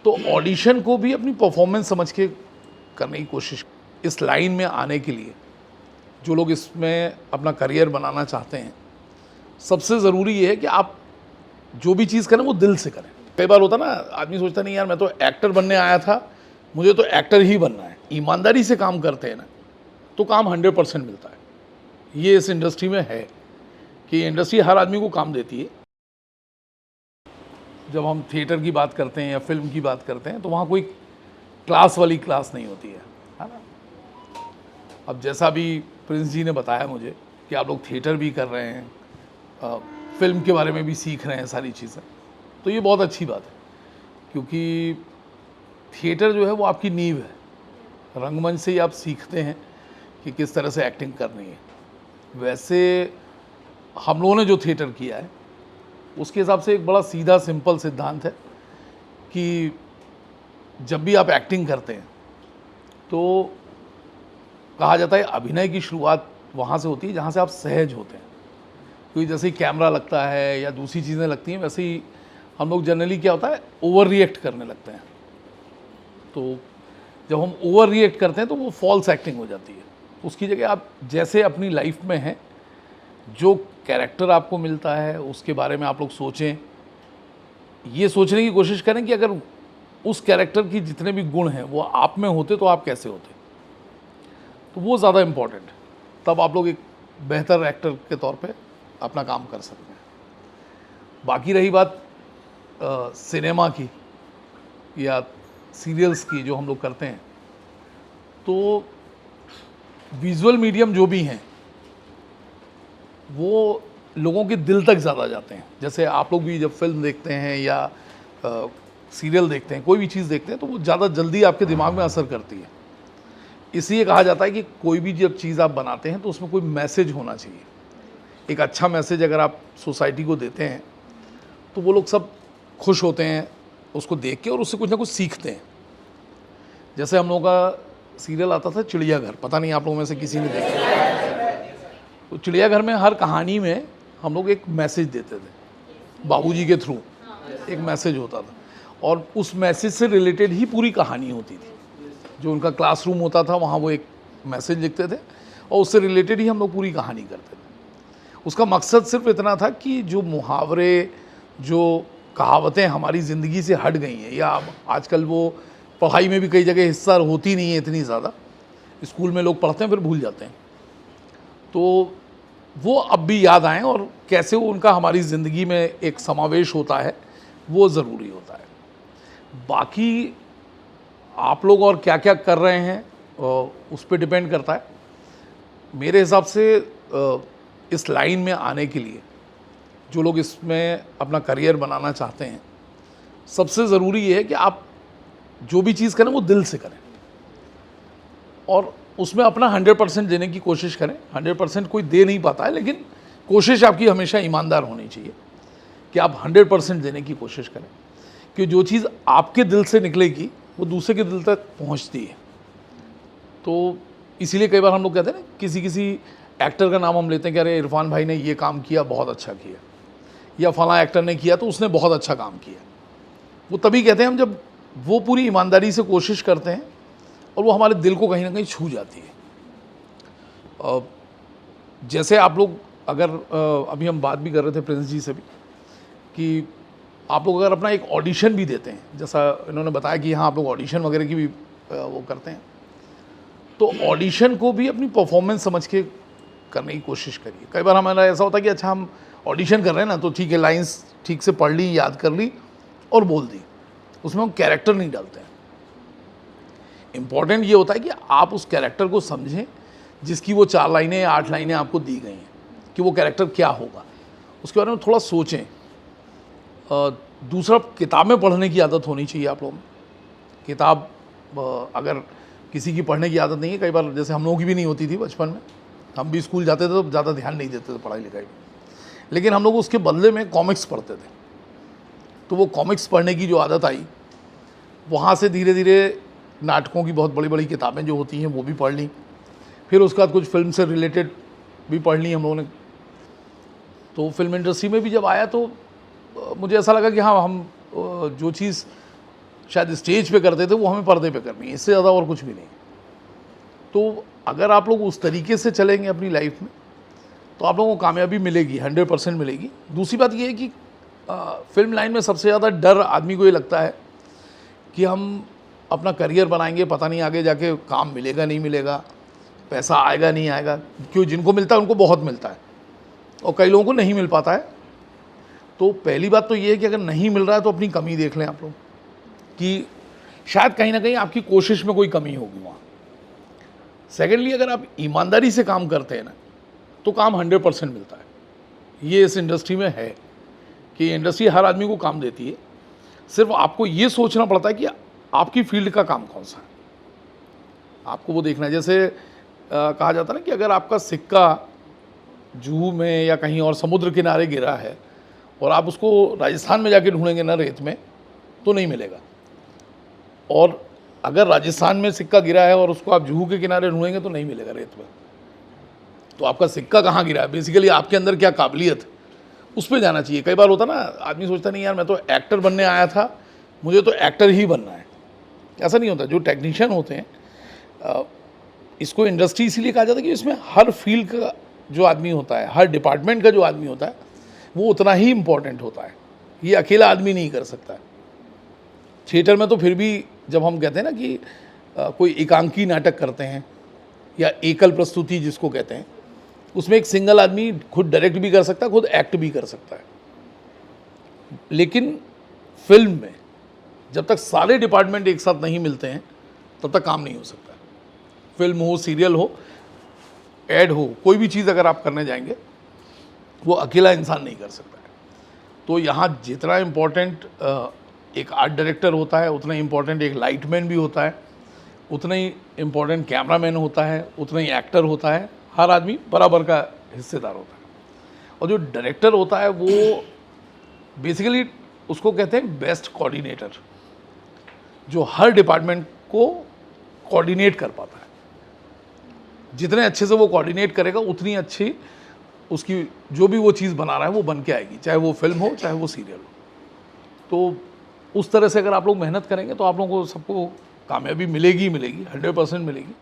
तो ऑडिशन को भी अपनी परफॉर्मेंस समझ के करने की कोशिश। इस लाइन में आने के लिए जो लोग इसमें अपना करियर बनाना चाहते हैं, सबसे ज़रूरी ये है कि आप जो भी चीज़ करें वो दिल से करें। कई बार होता ना, आदमी सोचता नहीं यार मैं तो एक्टर बनने आया था, मुझे तो एक्टर ही बनना है। ईमानदारी से काम करते हैं ना तो काम 100% मिलता है। ये इस इंडस्ट्री में है कि इंडस्ट्री हर आदमी को काम देती है। जब हम थिएटर की बात करते हैं या फिल्म की बात करते हैं तो वहाँ कोई क्लास वाली क्लास नहीं होती है ना। अब जैसा भी प्रिंस जी ने बताया मुझे कि आप लोग थिएटर भी कर रहे हैं, फिल्म के बारे में भी सीख रहे हैं सारी चीज़ें, तो ये बहुत अच्छी बात है क्योंकि थिएटर जो है वो आपकी नींव है। रंगमंच से ही आप सीखते हैं कि किस तरह से एक्टिंग करनी है। वैसे हम लोगों ने जो थिएटर किया है उसके हिसाब से एक बड़ा सीधा सिंपल सिद्धांत है कि जब भी आप एक्टिंग करते हैं तो कहा जाता है अभिनय की शुरुआत वहाँ से होती है जहाँ से आप सहज होते हैं। क्योंकि जैसे ही कैमरा लगता है या दूसरी चीज़ें लगती हैं, वैसे ही हम लोग जनरली क्या होता है ओवर रिएक्ट करने लगते हैं। तो जब हम ओवर रिएक्ट करते हैं तो वो फॉल्स एक्टिंग हो जाती है। उसकी जगह आप जैसे अपनी लाइफ में हैं, जो कैरेक्टर आपको मिलता है उसके बारे में आप लोग सोचें। ये सोचने की कोशिश करें कि अगर उस कैरेक्टर की जितने भी गुण हैं वो आप में होते तो आप कैसे होते, तो वो ज़्यादा इम्पॉर्टेंट है। तब आप लोग एक बेहतर एक्टर के तौर पे अपना काम कर सकते हैं। बाकी रही बात सिनेमा की या सीरियल्स की जो हम लोग करते हैं, तो विजुअल मीडियम जो भी हैं वो लोगों के दिल तक ज़्यादा जाते हैं। जैसे आप लोग भी जब फिल्म देखते हैं या सीरियल देखते हैं, कोई भी चीज़ देखते हैं, तो वो ज़्यादा जल्दी आपके दिमाग में असर करती है। इसलिए कहा जाता है कि कोई भी जब चीज़ आप बनाते हैं तो उसमें कोई मैसेज होना चाहिए। एक अच्छा मैसेज अगर आप सोसाइटी को देते हैं तो वो लोग सब खुश होते हैं उसको देख के और उससे कुछ ना कुछ सीखते हैं। जैसे हम लोगों का सीरियल आता था चिड़ियाघर, पता नहीं आप लोगों में से किसी ने देखा। तो चिड़ियाघर में हर कहानी में हम लोग एक मैसेज देते थे, बाबूजी के थ्रू एक मैसेज होता था और उस मैसेज से रिलेटेड ही पूरी कहानी होती थी। जो उनका क्लासरूम होता था वहाँ वो एक मैसेज लिखते थे और उससे रिलेटेड ही हम लोग पूरी कहानी करते थे। उसका मकसद सिर्फ इतना था कि जो मुहावरे, जो कहावतें हमारी ज़िंदगी से हट गई हैं या आजकल वो पढ़ाई में भी कई जगह हिस्सा होती नहीं है इतनी ज़्यादा, स्कूल में लोग पढ़ते हैं फिर भूल जाते हैं, तो वो अब भी याद आएँ और कैसे वो उनका हमारी ज़िंदगी में एक समावेश होता है, वो ज़रूरी होता है। बाकी आप लोग और क्या क्या कर रहे हैं उस पर डिपेंड करता है। मेरे हिसाब से इस लाइन में आने के लिए जो लोग इसमें अपना करियर बनाना चाहते हैं, सबसे ज़रूरी ये है कि आप जो भी चीज़ करें वो दिल से करें और उसमें अपना 100% देने की कोशिश करें। 100% कोई दे नहीं पाता है, लेकिन कोशिश आपकी हमेशा ईमानदार होनी चाहिए कि आप 100% देने की कोशिश करें, कि जो चीज़ आपके दिल से निकलेगी वो दूसरे के दिल तक पहुंचती है। तो इसीलिए कई बार हम लोग कहते हैं ना, किसी एक्टर का नाम हम लेते हैं कि अरे इरफान भाई ने ये काम किया, बहुत अच्छा किया, या फलां एक्टर ने किया तो उसने बहुत अच्छा काम किया। वो तभी कहते हैं हम जब वो पूरी ईमानदारी से कोशिश करते हैं और वो हमारे दिल को कहीं ना कहीं छू जाती है। जैसे आप लोग अगर अभी हम बात भी कर रहे थे प्रिंस जी से भी कि आप लोग अगर अपना एक ऑडिशन भी देते हैं, जैसा इन्होंने बताया कि हाँ आप लोग ऑडिशन वगैरह की भी वो करते हैं, तो ऑडिशन को भी अपनी परफॉर्मेंस समझ के करने की कोशिश करिए। कई बार हमारा ऐसा होता है कि अच्छा हम ऑडिशन कर रहे हैं ना, तो ठीक है लाइंस ठीक से पढ़ ली, याद कर ली और बोल दी, उसमें हम कैरेक्टर नहीं डालते हैं। इम्पॉर्टेंट ये होता है कि आप उस कैरेक्टर को समझें जिसकी वो 4 लाइनें या 8 लाइनें आपको दी गई हैं, कि वो कैरेक्टर क्या होगा, उसके बारे में थोड़ा सोचें। दूसरा, किताबें पढ़ने की आदत होनी चाहिए आप लोगों में। किताब अगर किसी की पढ़ने की आदत नहीं है, कई बार जैसे हम लोगों की भी नहीं होती थी बचपन में, हम भी स्कूल जाते थे तो ज़्यादा ध्यान नहीं देते थे पढ़ाई लिखाई में, लेकिन हम लोग उसके बदले में कॉमिक्स पढ़ते थे। तो वो कॉमिक्स पढ़ने की जो आदत आई, वहाँ से धीरे धीरे नाटकों की बहुत बड़ी बड़ी किताबें जो होती हैं वो भी पढ़ ली, फिर उसके बाद कुछ फिल्म से रिलेटेड भी पढ़ ली हम लोगों ने। तो फिल्म इंडस्ट्री में भी जब आया तो मुझे ऐसा लगा कि हाँ हम जो चीज़ शायद स्टेज पे करते थे वो हमें पर्दे पे करनी है, इससे ज़्यादा और कुछ भी नहीं। तो अगर आप लोग उस तरीके से चलेंगे अपनी लाइफ में तो आप लोगों को कामयाबी मिलेगी, 100% मिलेगी। दूसरी बात ये है कि फिल्म लाइन में सबसे ज़्यादा डर आदमी को ये लगता है कि हम अपना करियर बनाएंगे, पता नहीं आगे जाके काम मिलेगा नहीं मिलेगा, पैसा आएगा नहीं आएगा। क्यों, जिनको मिलता है उनको बहुत मिलता है और कई लोगों को नहीं मिल पाता है। तो पहली बात तो ये है कि अगर नहीं मिल रहा है तो अपनी कमी देख लें आप लोग कि शायद कहीं ना कहीं आपकी कोशिश में कोई कमी होगी वहाँ। सेकेंडली, अगर आप ईमानदारी से काम करते हैं ना तो काम 100% मिलता है। ये इस इंडस्ट्री में है कि इंडस्ट्री हर आदमी को काम देती है, सिर्फ आपको ये सोचना पड़ता है कि आपकी फील्ड का काम कौन सा है, आपको वो देखना है। जैसे कहा जाता है ना कि अगर आपका सिक्का जुहू में या कहीं और समुद्र किनारे गिरा है और आप उसको राजस्थान में जाके ढूंढेंगे ना रेत में तो नहीं मिलेगा, और अगर राजस्थान में सिक्का गिरा है और उसको आप जुहू के किनारे ढूंढेंगे तो नहीं मिलेगा रेत में। तो आपका सिक्का कहाँ गिरा है, बेसिकली आपके अंदर क्या काबिलियत, उस पर जाना चाहिए। कई बार होता ना, आदमी सोचता नहीं यार मैं तो एक्टर बनने आया था, मुझे तो एक्टर ही बनना है। ऐसा नहीं होता। जो टेक्नीशियन होते हैं, इसको इंडस्ट्री इसीलिए कहा जाता है कि इसमें हर फील्ड का जो आदमी होता है, हर डिपार्टमेंट का जो आदमी होता है वो उतना ही इम्पोर्टेंट होता है। ये अकेला आदमी नहीं कर सकता है। थिएटर में तो फिर भी जब हम कहते हैं ना कि कोई एकांकी नाटक करते हैं या एकल प्रस्तुति जिसको कहते हैं, उसमें एक सिंगल आदमी खुद डायरेक्ट भी कर सकता है, खुद एक्ट भी कर सकता है। लेकिन फिल्म में जब तक सारे डिपार्टमेंट एक साथ नहीं मिलते हैं तब तक काम नहीं हो सकता। फिल्म हो, सीरियल हो, एड हो, कोई भी चीज़ अगर आप करने जाएंगे वो अकेला इंसान नहीं कर सकता है। तो यहाँ जितना इम्पोर्टेंट एक आर्ट डायरेक्टर होता है उतना ही इम्पोर्टेंट एक लाइटमैन भी होता है, उतना ही इम्पोर्टेंट कैमरामैन होता है, उतना ही एक्टर होता है। हर आदमी बराबर का हिस्सेदार होता है। और जो डायरेक्टर होता है वो बेसिकली उसको कहते हैं बेस्ट कोऑर्डिनेटर, जो हर डिपार्टमेंट को कोऑर्डिनेट कर पाता है। जितने अच्छे से वो कोऑर्डिनेट करेगा उतनी अच्छी उसकी जो भी वो चीज़ बना रहा है वो बन के आएगी, चाहे वो फिल्म हो चाहे वो सीरियल हो। तो उस तरह से अगर आप लोग मेहनत करेंगे तो आप लोगों को सबको कामयाबी मिलेगी ही मिलेगी, 100% मिलेगी।